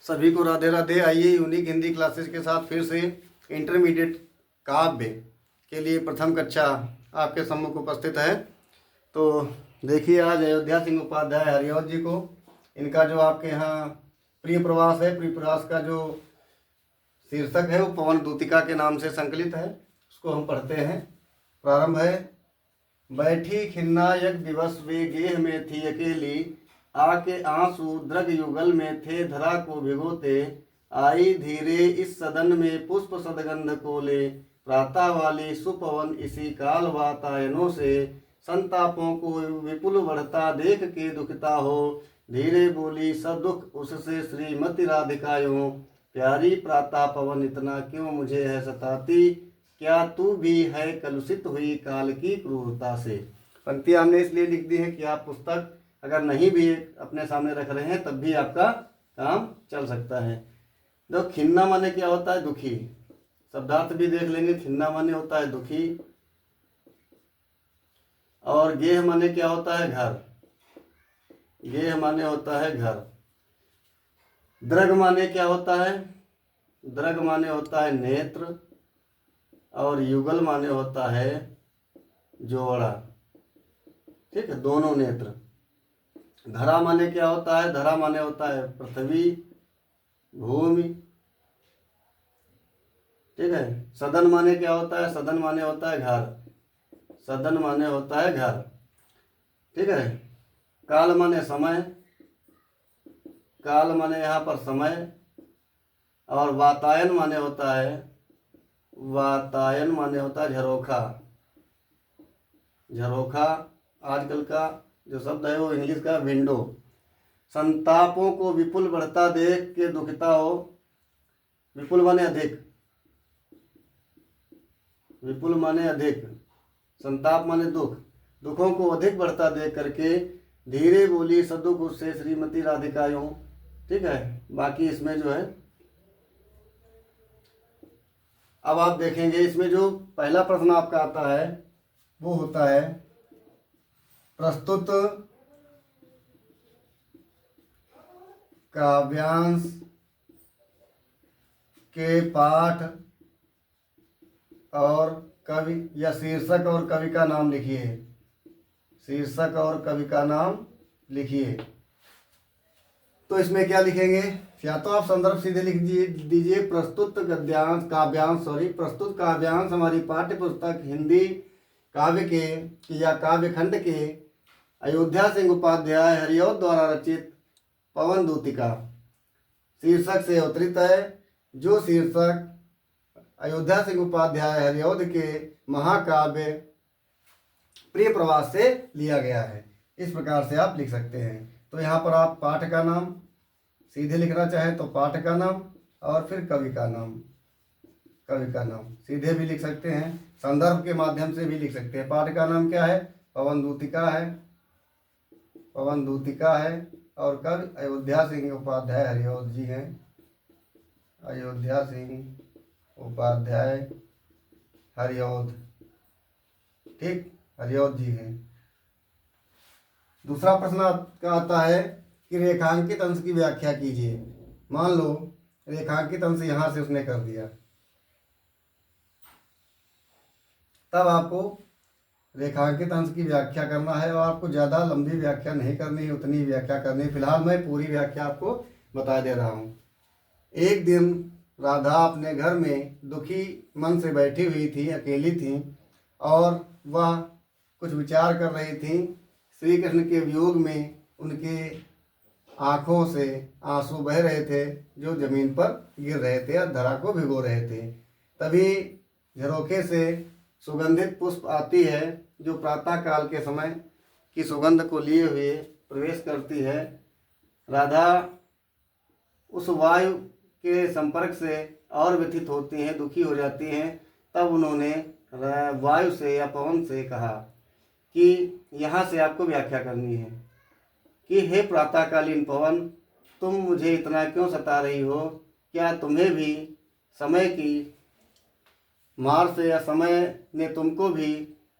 सभी को राधे राधे। आइए यूनिक हिंदी क्लासेस के साथ फिर से इंटरमीडिएट काव्य के लिए प्रथम कक्षा आपके सम्मुख उपस्थित है। तो देखिए, आज अयोध्या सिंह उपाध्याय हरिऔध जी को इनका जो आपके यहाँ प्रिय प्रवास है, प्रिय प्रवास का जो शीर्षक है वो पवन दूतिका के नाम से संकलित है। उसको हम पढ़ते हैं। प्रारंभ है। बैठी खिन्नायक दिवस वे गेह में थी अकेली, आके आंसू द्रग युगल में थे धरा को भिगोते, आई धीरे इस सदन में पुष्प सदगंध को ले, प्रातः वाली सुपवन इसी काल वातायनों से, संतापों को विपुल बढ़ता देख के दुखता हो, धीरे बोली सदुख उससे श्रीमती राधिकायों, प्यारी प्रातः पवन इतना क्यों मुझे है सताती, क्या तू भी है कलुषित हुई काल की क्रूरता से। पंक्तियां हमने इसलिए लिख दी है कि आप पुस्तक अगर नहीं भी अपने सामने रख रहे हैं तब भी आपका काम चल सकता है। तो खिन्ना माने क्या होता है? दुखी। शब्दार्थ भी देख लेंगे। खिन्ना माने होता है दुखी, और गेह माने क्या होता है? घर। गेह माने होता है घर। द्रग माने क्या होता है? द्रग माने होता है नेत्र, और युगल माने होता है जोड़ा। ठीक है, दोनों नेत्र। धरा माने क्या होता है? धरा माने होता है पृथ्वी, भूमि। ठीक है। सदन माने क्या होता है? सदन माने होता है घर। सदन माने होता है घर। ठीक है। काल माने समय। काल माने यहाँ पर समय। और वातायन माने होता है, वातायन माने होता है झरोखा। झरोखा आजकल का जो शब्द है वो इंग्लिश का विंडो। संतापों को विपुल बढ़ता देख के दुखता हो। विपुल माने अधिक। विपुल माने अधिक। संताप माने दुख। दुखों को अधिक बढ़ता देख करके धीरे बोली सदुख उससे श्रीमती राधिकायों। ठीक है। बाकी इसमें जो है, अब आप देखेंगे इसमें जो पहला प्रश्न आपका आता है वो होता है प्रस्तुत काव्यांश के पाठ और कवि या शीर्षक और कवि का नाम लिखिए। शीर्षक और कवि का नाम लिखिए। तो इसमें क्या लिखेंगे? या तो आप संदर्भ सीधे लिख दीजिए प्रस्तुत गद्यांश काव्यांश प्रस्तुत काव्यांश हमारी पाठ्य पुस्तक हिंदी काव्य के या काव्य खंड के अयोध्या सिंह उपाध्याय हरिऔध द्वारा रचित पवन दूतिका शीर्षक से अवतरित है, जो शीर्षक अयोध्या सिंह उपाध्याय हरिऔध के महाकाव्य प्रिय प्रवास से लिया गया है। इस प्रकार से आप लिख सकते हैं। तो यहाँ पर आप पाठ का नाम सीधे लिखना चाहें तो पाठ का नाम, और फिर कवि का नाम। कवि का नाम सीधे भी लिख सकते हैं, संदर्भ के माध्यम से भी लिख सकते हैं। पाठ का नाम क्या है? पवन दूतिका है। पवन दूतिका है। और कवि अयोध्या सिंह उपाध्याय हरिऔध जी हैं। अयोध्या सिंह उपाध्याय हरिऔध। ठीक, हरिऔध जी हैं। दूसरा प्रश्न आपका आता है कि रेखांकित अंश की व्याख्या कीजिए। मान लो रेखांकित अंश यहाँ से उसने कर दिया, तब आपको रेखांकित अंश की व्याख्या करना है, और आपको ज़्यादा लंबी व्याख्या नहीं करनी है, उतनी व्याख्या करनी है। फिलहाल मैं पूरी व्याख्या आपको बता दे रहा हूँ। एक दिन राधा अपने घर में दुखी मन से बैठी हुई थी, अकेली थी, और वह कुछ विचार कर रही थी। श्री कृष्ण के वियोग में उनके आँखों से आंसू बह रहे थे, जो जमीन पर गिर रहे थे और धरा को भिगो रहे थे। तभी झरोखे से सुगंधित पुष्प आती है, जो प्रातः काल के समय की सुगंध को लिए हुए प्रवेश करती है। राधा उस वायु के संपर्क से और व्यथित होती हैं, दुखी हो जाती हैं। तब उन्होंने वायु से या पवन से कहा कि यहाँ से आपको व्याख्या करनी है कि हे प्रातःकालीन पवन, तुम मुझे इतना क्यों सता रही हो? क्या तुम्हें भी समय की मार से या समय ने तुमको भी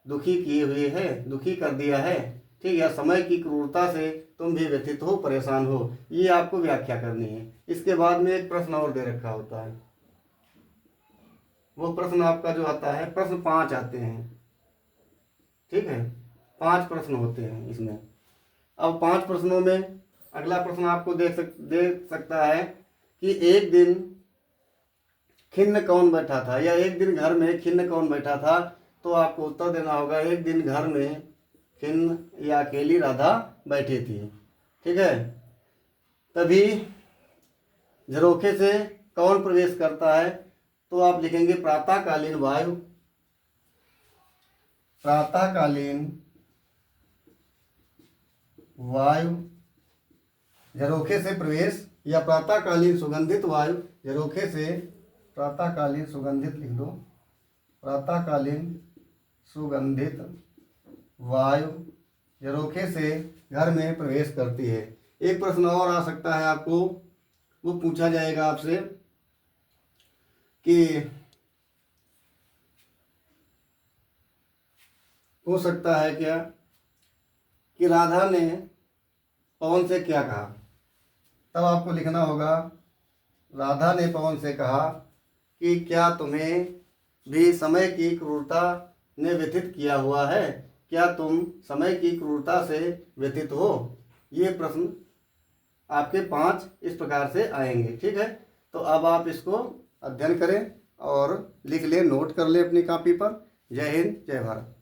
दुखी किए हुए है, दुखी कर दिया है? ठीक है, समय की क्रूरता से तुम भी व्यथित हो, परेशान हो, ये आपको व्याख्या करनी है। इसके बाद में एक प्रश्न और दे रखा होता है, वो प्रश्न आपका जो आता है, प्रश्न 5 आते हैं, ठीक है, 5 प्रश्न होते हैं इसमें। अब 5 प्रश्नों में अगला प्रश्न आपको दे सकता है कि एक दिन खिन्न कौन बैठा था, या एक दिन घर में खिन्न कौन बैठा था। तो आपको उत्तर देना होगा, एक दिन घर में खिन्न या अकेली राधा बैठी थी, ठीक है। तभी झरोखे से कौन प्रवेश करता है, तो आप लिखेंगे प्रातःकालीन वायु। प्रातःकालीन वायु झरोखे से प्रवेश, या प्रातःकालीन सुगंधित वायु झरोखे से, प्रातःकालीन सुगंधित लिख दो, प्रातःकालीन सुगंधित वायु झरोखे से घर में प्रवेश करती है। एक प्रश्न और आ सकता है आपको, वो पूछा जाएगा आपसे कि हो सकता है क्या कि राधा ने पवन से क्या कहा। तब आपको लिखना होगा, राधा ने पवन से कहा कि क्या तुम्हें भी समय की क्रूरता ने व्यथित किया हुआ है, क्या तुम समय की क्रूरता से व्यथित हो। ये प्रश्न आपके 5 इस प्रकार से आएंगे, ठीक है। तो अब आप इसको अध्ययन करें और लिख लें, नोट कर लें अपनी कॉपी पर। जय हिंद, जय भारत।